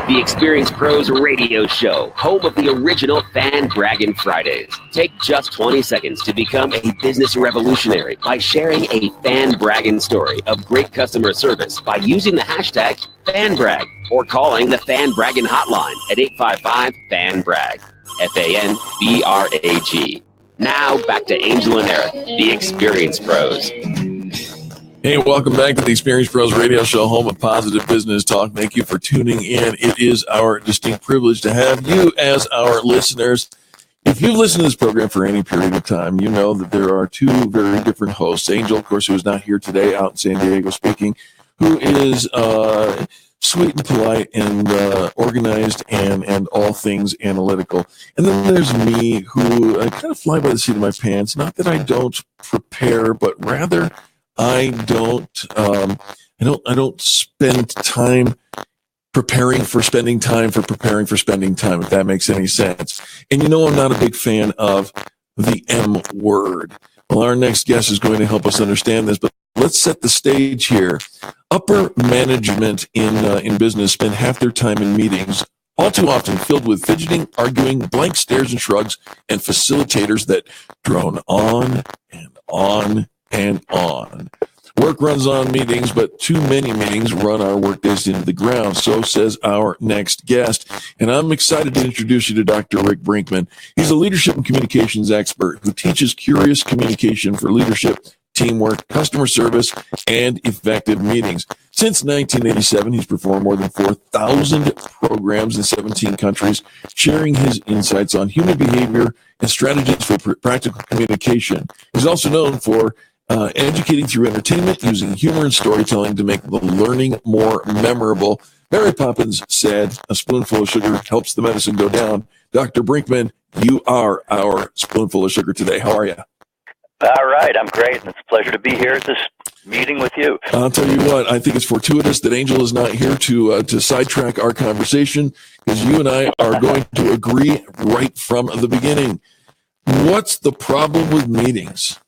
The Experience Pros Radio Show, home of the original Fan Bragging Fridays. Take just 20 seconds to become a business revolutionary by sharing a fan bragging story of great customer service by using the hashtag FanBrag or calling the Fan Bragging Hotline at 855-FAN-BRAG, FANBRAG. Now back to Angel and Eric, the Experience Pros. Hey, welcome back to the Experience Pros Radio Show, home of positive business talk. Thank you for tuning in. It is our distinct privilege to have you as our listeners. If you've listened to this program for any period of time, you know that there are two very different hosts. Angel, of course, who is not here today, out in San Diego speaking, who is sweet and polite and organized and all things analytical. And then there's me, who I kind of fly by the seat of my pants. Not that I don't prepare, but rather I don't spend time preparing for spending time for preparing for spending time, if that makes any sense. And you know I'm not a big fan of the M word. Well, our next guest is going to help us understand this, but let's set the stage here. Upper management in business spend half their time in meetings, all too often filled with fidgeting, arguing, blank stares and shrugs, and facilitators that drone on and on and on. Work runs on meetings, but too many meetings run our workdays into the ground. So says our next guest. And I'm excited to introduce you to Dr. Rick Brinkman. He's a leadership and communications expert who teaches curious communication for leadership, teamwork, customer service, and effective meetings. Since 1987, he's performed more than 4,000 programs in 17 countries, sharing his insights on human behavior and strategies for practical communication. He's also known for educating through entertainment, using humor and storytelling to make the learning more memorable. Mary Poppins said, "A spoonful of sugar helps the medicine go down." Dr. Brinkman, you are our spoonful of sugar today. How are you? All right, I'm great, and it's a pleasure to be here at this meeting with you. I'll tell you what, I think it's fortuitous that Angel is not here to sidetrack our conversation, because you and I are going to agree right from the beginning. What's the problem with meetings?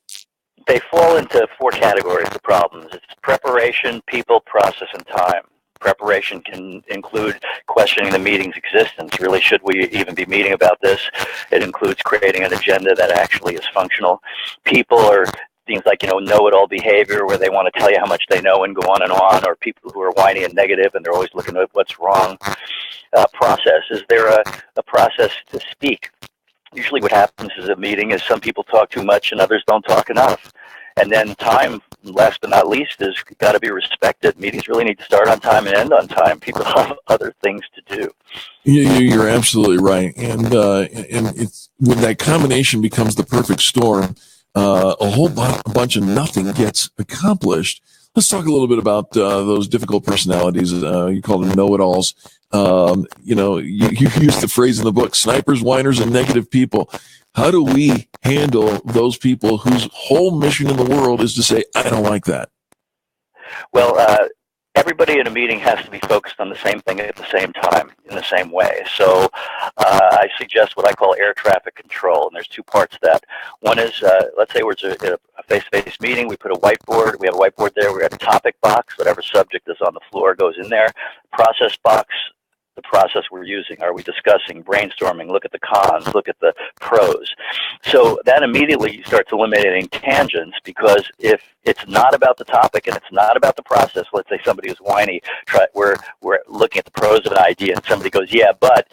They fall into four categories of problems. It's preparation, people, process, and time. Preparation can include questioning the meeting's existence. Really, should we even be meeting about this? It includes creating an agenda that actually is functional. People are things like, know-it-all behavior, where they want to tell you how much they know and go on, or people who are whiny and negative and they're always looking at what's wrong. Process. Is there a process to speak? Usually what happens is a meeting is some people talk too much and others don't talk enough. And then time, last but not least, is got to be respected. Meetings really need to start on time and end on time. People have other things to do. You're absolutely right. And it's when that combination becomes the perfect storm, a whole bunch of nothing gets accomplished. Let's talk a little bit about those difficult personalities. You call them know-it-alls. You use the phrase in the book, snipers, whiners, and negative people. How do we handle those people whose whole mission in the world is to say, I don't like that? Well, everybody in a meeting has to be focused on the same thing at the same time, in the same way. So I suggest what I call air traffic control, and there's two parts to that. One is, let's say we're at a face-to-face meeting. We put a whiteboard. We have a whiteboard there. We have a topic box. Whatever subject is on the floor goes in there. Process box, the process we're using. Are we discussing, brainstorming, look at the cons, look at the pros? So that immediately you start eliminating tangents, because if it's not about the topic and it's not about the process, let's say somebody is whiny, we're looking at the pros of an idea and somebody goes, yeah, but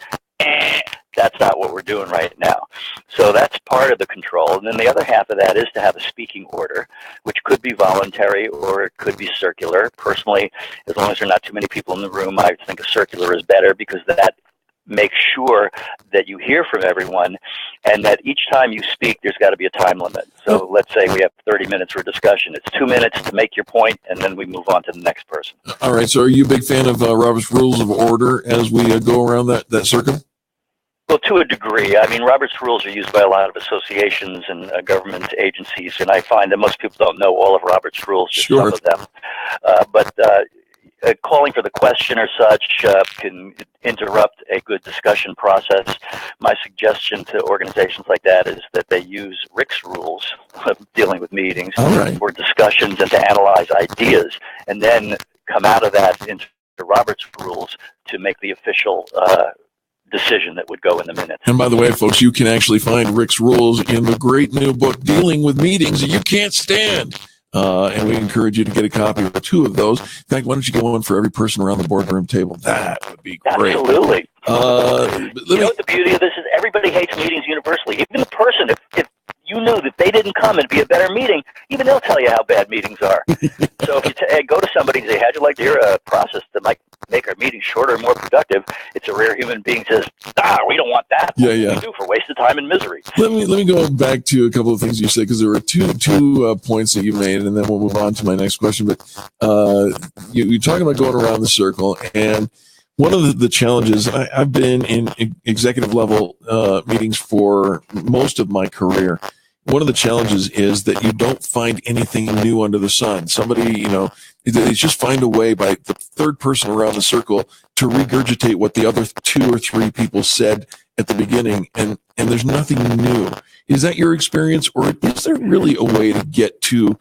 that's not what we're doing right now. So that's part of the control. And then the other half of that is to have a speaking order, which could be voluntary or it could be circular. Personally, as long as there are not too many people in the room, I think a circular is better, because that makes sure that you hear from everyone, and that each time you speak, there's got to be a time limit. So let's say we have 30 minutes for discussion. It's 2 minutes to make your point, and then we move on to the next person. All right. So are you a big fan of Robert's Rules of Order as we go around that circle? Well, to a degree. I mean, Robert's Rules are used by a lot of associations and government agencies, and I find that most people don't know all of Robert's Rules, just Sure. some of them. But calling for the question or such can interrupt a good discussion process. My suggestion to organizations like that is that they use Rick's Rules of dealing with meetings All right. for discussions and to analyze ideas, and then come out of that into Roberts' rules to make the official decision that would go in the minutes. And by the way, folks, you can actually find Rick's rules in the great new book, Dealing with Meetings You Can't Stand. And we encourage you to get a copy of 2 of those. In fact, why don't you get one for every person around the boardroom table? That would be great. Absolutely. You know what the beauty of this is? Everybody hates meetings universally. Even the person, if you knew that they didn't come, it'd be a better meeting, even they'll tell you how bad meetings are. So if you go to somebody and say, how'd you like to hear a process that might make our meetings shorter and more productive? It's a rare human being says, we don't want that. What do we do for wasted time and misery? Let me go back to a couple of things you said, because there were two points that you made, and then we'll move on to my next question. But you're talking about going around the circle, and one of the challenges, I've been in executive level meetings for most of my career. One of the challenges is that you don't find anything new under the sun. Somebody, they just find a way by the third person around the circle to regurgitate what the other 2 or 3 people said at the beginning, and there's nothing new. Is that your experience, or is there really a way to get to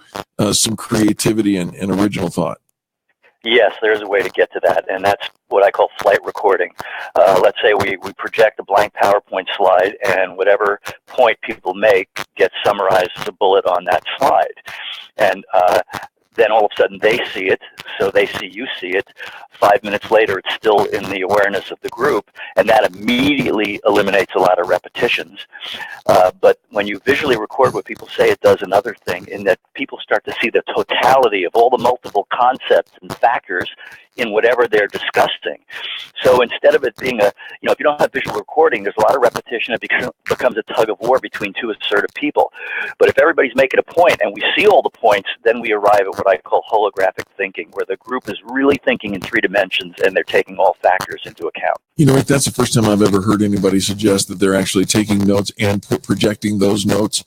some creativity and original thought? Yes, there's a way to get to that, and that's what I call flight recording. Let's say we project a blank PowerPoint slide, and whatever point people make gets summarized as a bullet on that slide. And then all of a sudden they see it, so they see you see it. 5 minutes later, it's still in the awareness of the group, and that immediately eliminates a lot of repetitions. But when you visually record what people say, it does another thing in that people start to see the totality of all the multiple concepts and factors in whatever they're discussing. So instead of it being if you don't have visual recording, there's a lot of repetition. It becomes a tug of war between 2 assertive people. But if everybody's making a point and we see all the points, then we arrive at what I call holographic thinking, where the group is really thinking in 3 dimensions and they're taking all factors into account. Rick, that's the first time I've ever heard anybody suggest that they're actually taking notes and projecting those notes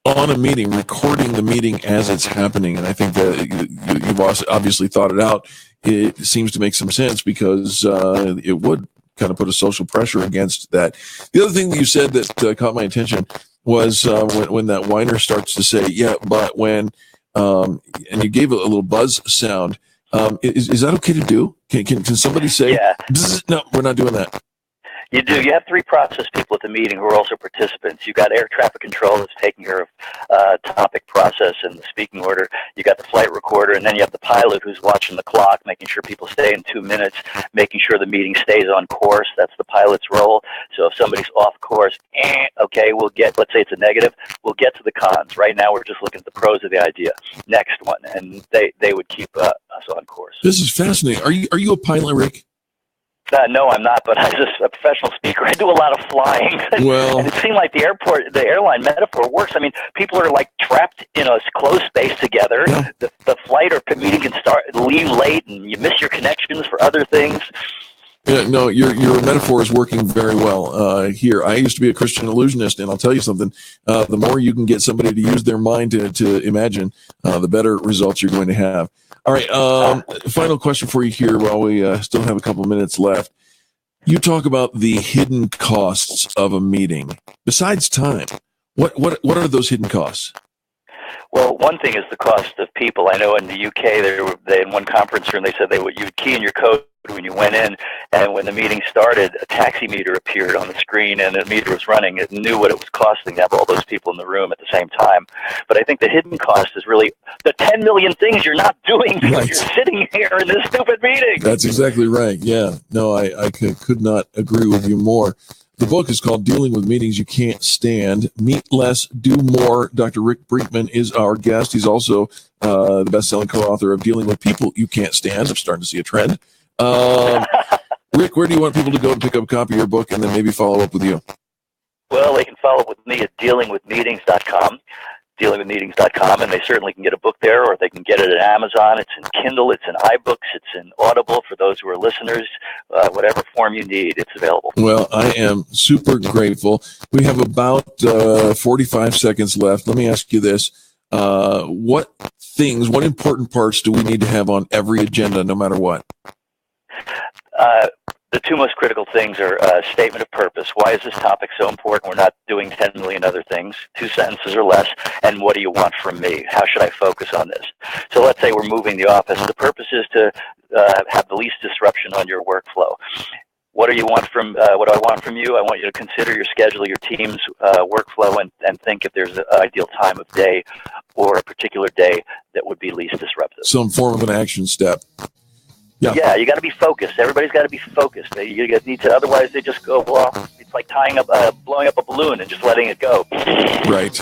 on a meeting, recording the meeting as it's happening. And I think that you've obviously thought it out. It seems to make some sense, because it would kind of put a social pressure against that. The other thing that you said that caught my attention was when that whiner starts to say, but when, and you gave a little buzz sound. Is that okay to do? Can somebody say, no, we're not doing that? You do. You have 3 process people at the meeting who are also participants. You've got air traffic control that's taking care of topic process and the speaking order. You got the flight recorder, and then you have the pilot who's watching the clock, making sure people stay in 2 minutes, making sure the meeting stays on course. That's the pilot's role. So if somebody's off course, okay, let's say it's a negative, we'll get to the cons. Right now we're just looking at the pros of the idea. Next one, and they would keep us on course. This is fascinating. Are you a pilot, Rick? No, I'm not, but I'm just a professional speaker. I do a lot of flying. Well, and it seemed like the airline metaphor works. I mean, people are like trapped in a closed space together. Yeah. The flight or meeting can leave late, and you miss your connections for other things. Yeah, no, your metaphor is working very well here. I used to be a Christian illusionist, and I'll tell you something. The more you can get somebody to use their mind to imagine, the better results you're going to have. All right, final question for you here while we still have a couple minutes left. You talk about the hidden costs of a meeting. Besides time, what are those hidden costs? Well, one thing is the cost of people. I know in the UK, they in one conference room, they said you'd key in your code when you went in, and when the meeting started, a taxi meter appeared on the screen, and the meter was running. It knew what it was costing to have all those people in the room at the same time. But I think the hidden cost is really the 10 million things you're not doing because you're sitting here in this stupid meeting. That's exactly right. Yeah. No, I could not agree with you more. The book is called Dealing with Meetings You Can't Stand. Meet Less, Do More. Dr. Rick Brinkman is our guest. He's also the best-selling co-author of Dealing with People You Can't Stand. I'm starting to see a trend. Rick, where do you want people to go to pick up a copy of your book and then maybe follow up with you? Well, they can follow up with me at dealingwithmeetings.com. dealingwithmeetings.com, and they certainly can get a book there, or they can get it at Amazon. It's in Kindle, it's in iBooks, it's in Audible for those who are listeners. Whatever form you need, it's available. Well, I am super grateful. We have about 45 seconds left. Let me ask you this. What important parts do we need to have on every agenda, no matter what? The 2 most critical things are a statement of purpose. Why is this topic so important? We're not doing 10 million other things. 2 sentences or less. And what do you want from me? How should I focus on this? So let's say we're moving the office. The purpose is to have the least disruption on your workflow. What do I want from you? I want you to consider your schedule, your team's workflow, and think if there's an ideal time of day or a particular day that would be least disruptive. Some form of an action step. Yeah, you got to be focused. Everybody's got to be focused. You need to, otherwise they just go off. It's like blowing up a balloon and just letting it go. Right.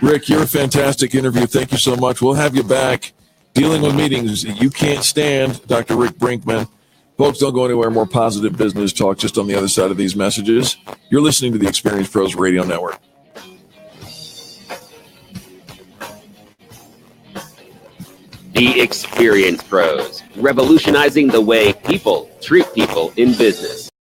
Rick, you're a fantastic interview. Thank you so much. We'll have you back dealing with meetings you can't stand, Dr. Rick Brinkman. Folks, don't go anywhere. More positive business talk just on the other side of these messages. You're listening to the Experience Pros Radio Network. The Experience Pros, revolutionizing the way people treat people in business.